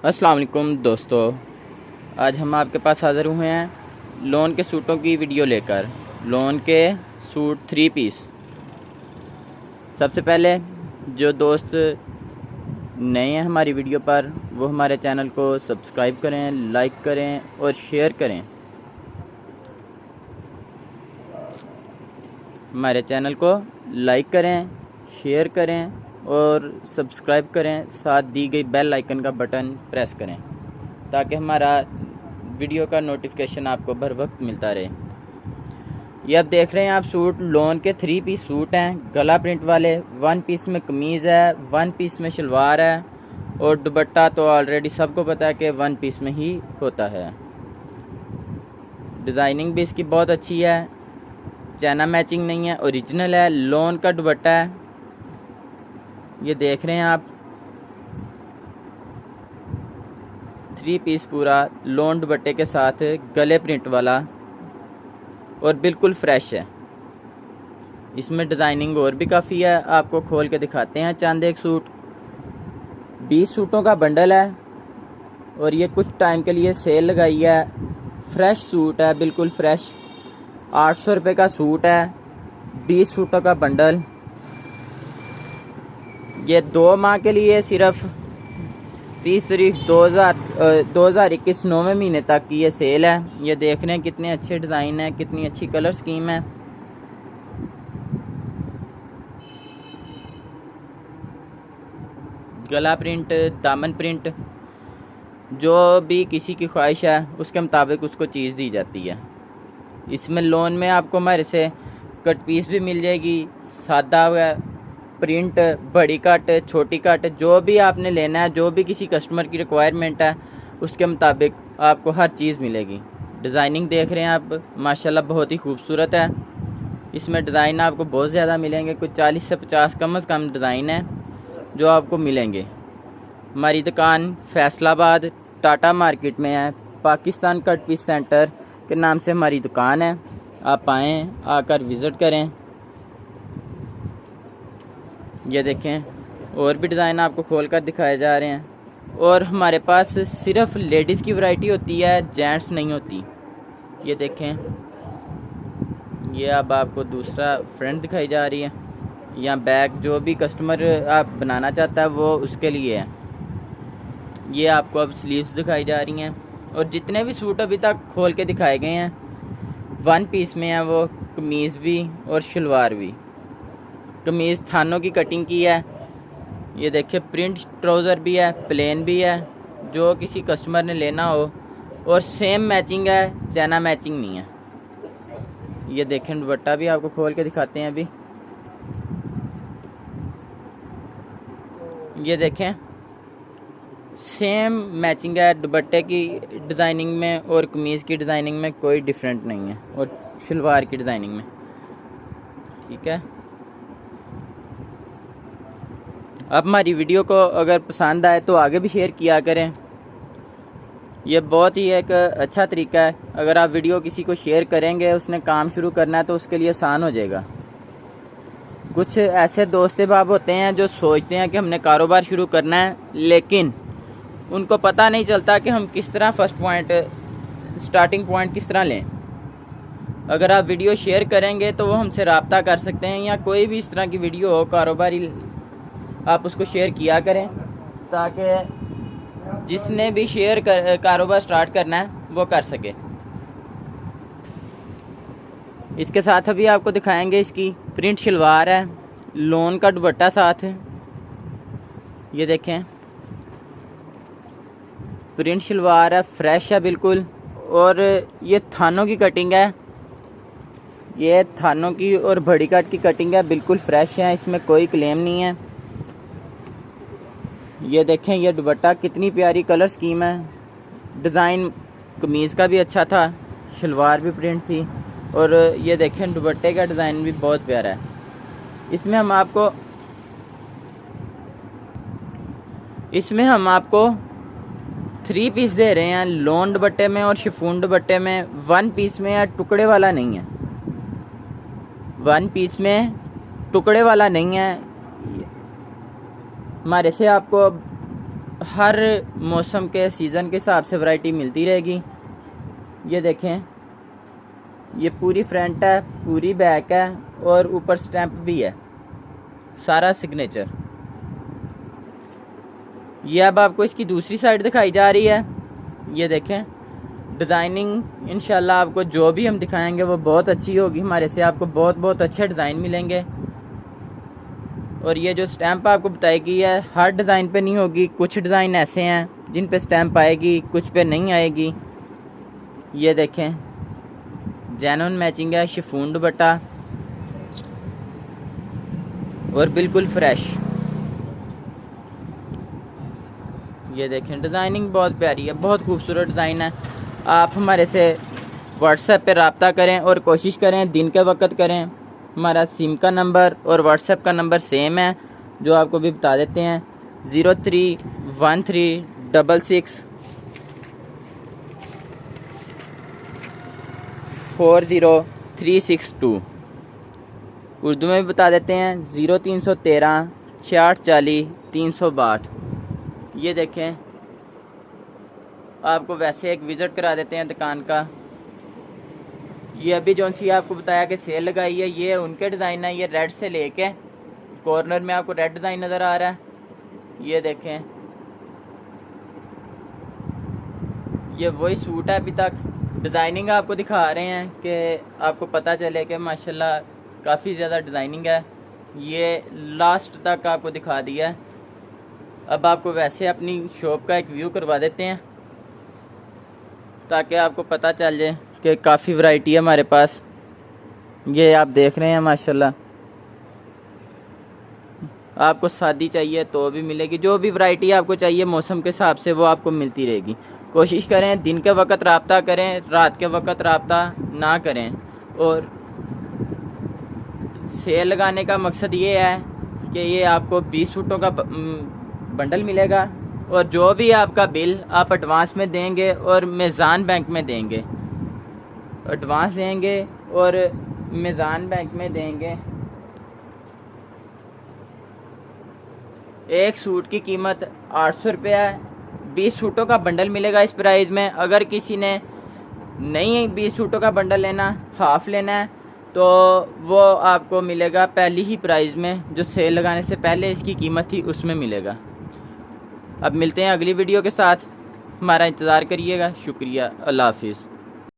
अस्सलाम वालेकुम दोस्तों, आज हम आपके पास हाज़िर हुए हैं लॉन के सूटों की वीडियो लेकर। लॉन के सूट 3 पीस। सबसे पहले जो दोस्त नए हैं हमारी वीडियो पर, वो हमारे चैनल को सब्सक्राइब करें, लाइक करें और शेयर करें। हमारे चैनल को लाइक करें, शेयर करें और सब्सक्राइब करें। साथ दी गई बेल आइकन का बटन प्रेस करें ताकि हमारा वीडियो का नोटिफिकेशन आपको बर वक्त मिलता रहे। ये आप देख रहे हैं आप सूट लॉन के 3 पीस सूट हैं, गला प्रिंट वाले। 1 पीस में कमीज़ है, 1 पीस में शलवार है और दुपट्टा तो ऑलरेडी सबको पता है कि 1 पीस में ही होता है। डिज़ाइनिंग भी इसकी बहुत अच्छी है, चाइना मैचिंग नहीं है, ओरिजिनल है। लॉन का दुपट्टा है, ये देख रहे हैं आप। 3 पीस पूरा लॉन दुपट्टे के साथ गले प्रिंट वाला और बिल्कुल फ्रेश है। इसमें डिज़ाइनिंग और भी काफ़ी है, आपको खोल के दिखाते हैं। चंद एक सूट 20 सूटों का बंडल है और ये कुछ टाइम के लिए सेल लगाई है। फ्रेश सूट है, बिल्कुल फ्रेश। 800 रुपये का सूट है, 20 सूटों का बंडल। ये 2 माह के लिए सिर्फ 30 तारीख 2021 9वें महीने तक की ये सेल है। ये देख रहे हैं कितने अच्छे डिज़ाइन है, कितनी अच्छी कलर स्कीम है। गला प्रिंट, दामन प्रिंट, जो भी किसी की ख्वाहिश है उसके मुताबिक उसको चीज़ दी जाती है। इसमें लोन में आपको हमारे से कट पीस भी मिल जाएगी, सादा प्रिंट, बड़ी कट, छोटी कट, जो भी आपने लेना है, जो भी किसी कस्टमर की रिक्वायरमेंट है उसके मुताबिक आपको हर चीज़ मिलेगी। डिज़ाइनिंग देख रहे हैं आप, माशाल्लाह बहुत ही खूबसूरत है। इसमें डिज़ाइन आपको बहुत ज़्यादा मिलेंगे, कुछ 40 से 50 कम से कम डिज़ाइन है जो आपको मिलेंगे। हमारी दुकान फैसलाबाद टाटा मार्केट में है। पाकिस्तान कट पीस सेंटर के नाम से हमारी दुकान है। आप आएँ, आकर विज़िट करें। ये देखें, और भी डिज़ाइन आपको खोल कर दिखाए जा रहे हैं। और हमारे पास सिर्फ लेडीज़ की वैरायटी होती है, जेंट्स नहीं होती। ये देखें, ये अब आपको दूसरा फ्रंट दिखाई जा रही है, या बैक, जो भी कस्टमर आप बनाना चाहता है वो उसके लिए है। ये आपको अब स्लीव्स दिखाई जा रही हैं। और जितने भी सूट अभी तक खोल के दिखाए गए हैं 1 पीस में है, वो कमीज़ भी और शलवार भी। कमीज़ थानों की कटिंग की है। ये देखिए, प्रिंट ट्राउज़र भी है, प्लेन भी है, जो किसी कस्टमर ने लेना हो। और सेम मैचिंग है, चाइना मैचिंग नहीं है। ये देखें, दुपट्टा भी आपको खोल के दिखाते हैं अभी। ये देखें, सेम मैचिंग है, दुपट्टे की डिज़ाइनिंग में और कमीज़ की डिज़ाइनिंग में कोई डिफरेंट नहीं है, और शलवार की डिज़ाइनिंग में। ठीक है, अब हमारी वीडियो को अगर पसंद आए तो आगे भी शेयर किया करें। ये बहुत ही एक अच्छा तरीका है। अगर आप वीडियो किसी को शेयर करेंगे, उसने काम शुरू करना है तो उसके लिए आसान हो जाएगा। कुछ ऐसे दोस्त बाब होते हैं जो सोचते हैं कि हमने कारोबार शुरू करना है, लेकिन उनको पता नहीं चलता कि हम किस तरह फर्स्ट पॉइंट, स्टार्टिंग पॉइंट किस तरह लें। अगर आप वीडियो शेयर करेंगे तो वो हमसे रब्ता कर सकते हैं, या कोई भी इस तरह की वीडियो हो कारोबारी, आप उसको शेयर किया करें ताकि जिसने भी कारोबार स्टार्ट करना है वो कर सके। इसके साथ अभी आपको दिखाएंगे, इसकी प्रिंट शलवार है, लॉन का दुपट्टा साथ है। ये देखें, प्रिंट शलवार है, फ्रेश है बिल्कुल। और ये थानों की कटिंग है, ये थानों की और बड़ी कट की कटिंग है, बिल्कुल फ्रेश है, इसमें कोई क्लेम नहीं है। ये देखें, ये दुपट्टा कितनी प्यारी कलर स्कीम है। डिज़ाइन कमीज़ का भी अच्छा था, शलवार भी प्रिंट थी, और ये देखें दुपट्टे का डिज़ाइन भी बहुत प्यारा है। इसमें हम आपको 3 पीस दे रहे हैं, लॉन दुपट्टे में और शिफॉन दुपट्टे में। 1 पीस में है, टुकड़े वाला नहीं है। 1 पीस में टुकड़े वाला नहीं है। हमारे से आपको हर मौसम के सीज़न के हिसाब से वैरायटी मिलती रहेगी। ये देखें, ये पूरी फ्रंट है, पूरी बैक है और ऊपर स्टैंप भी है, सारा सिग्नेचर। ये अब आपको इसकी दूसरी साइड दिखाई जा रही है। ये देखें, डिज़ाइनिंग इंशाल्लाह आपको जो भी हम दिखाएंगे वो बहुत अच्छी होगी। हमारे से आपको बहुत बहुत अच्छे डिज़ाइन मिलेंगे। और ये जो स्टैंप आपको बताई गई है हर डिज़ाइन पे नहीं होगी, कुछ डिज़ाइन ऐसे हैं जिन पे स्टैंप आएगी, कुछ पे नहीं आएगी। ये देखें, जेन्युइन मैचिंग है, शिफॉन दुपट्टा और बिल्कुल फ्रेश। ये देखें, डिज़ाइनिंग बहुत प्यारी है, बहुत खूबसूरत डिज़ाइन है। आप हमारे से व्हाट्सएप पे रब्ता करें और कोशिश करें दिन के वक्त करें। हमारा सिम का नंबर और व्हाट्सएप का नंबर सेम है, जो आपको भी बता देते हैं, 03136640 उर्दू में भी बता देते हैं 0313 6640 362। ये देखें, आपको वैसे एक विज़िट करा देते हैं दुकान का। ये अभी जो सी आपको बताया कि सेल लगाई है, ये उनके डिज़ाइन है। ये रेड से लेके कॉर्नर में आपको रेड डिज़ाइन नज़र आ रहा है। ये देखें, ये वही सूट है। अभी तक डिज़ाइनिंग आपको दिखा रहे हैं कि आपको पता चले कि माशाल्लाह काफ़ी ज़्यादा डिज़ाइनिंग है। ये लास्ट तक आपको दिखा दिया है। अब आपको वैसे अपनी शॉप का एक व्यू करवा देते हैं ताकि आपको पता चल जाए कि काफ़ी वैरायटी है हमारे पास। ये आप देख रहे हैं माशाल्लाह, आपको शादी चाहिए तो भी मिलेगी। जो भी वैरायटी आपको चाहिए मौसम के हिसाब से वो आपको मिलती रहेगी। कोशिश करें दिन के वक्त रब्ता करें, रात के वक्त रब्ता ना करें। और सेल लगाने का मकसद ये है कि ये आपको 20 फुटों का बंडल मिलेगा और जो भी आपका बिल आप एडवांस में देंगे और मीज़ान बैंक में देंगे, एडवांस देंगे और मीज़ान बैंक में देंगे। एक सूट की कीमत 800 रुपये है। 20 सूटों का बंडल मिलेगा इस प्राइस में। अगर किसी ने नहीं 20 सूटों का बंडल लेना, हाफ लेना है, तो वो आपको मिलेगा पहली ही प्राइस में, जो सेल लगाने से पहले इसकी कीमत थी उसमें मिलेगा। अब मिलते हैं अगली वीडियो के साथ, हमारा इंतज़ार करिएगा। शुक्रिया, अल्लाह हाफिज़।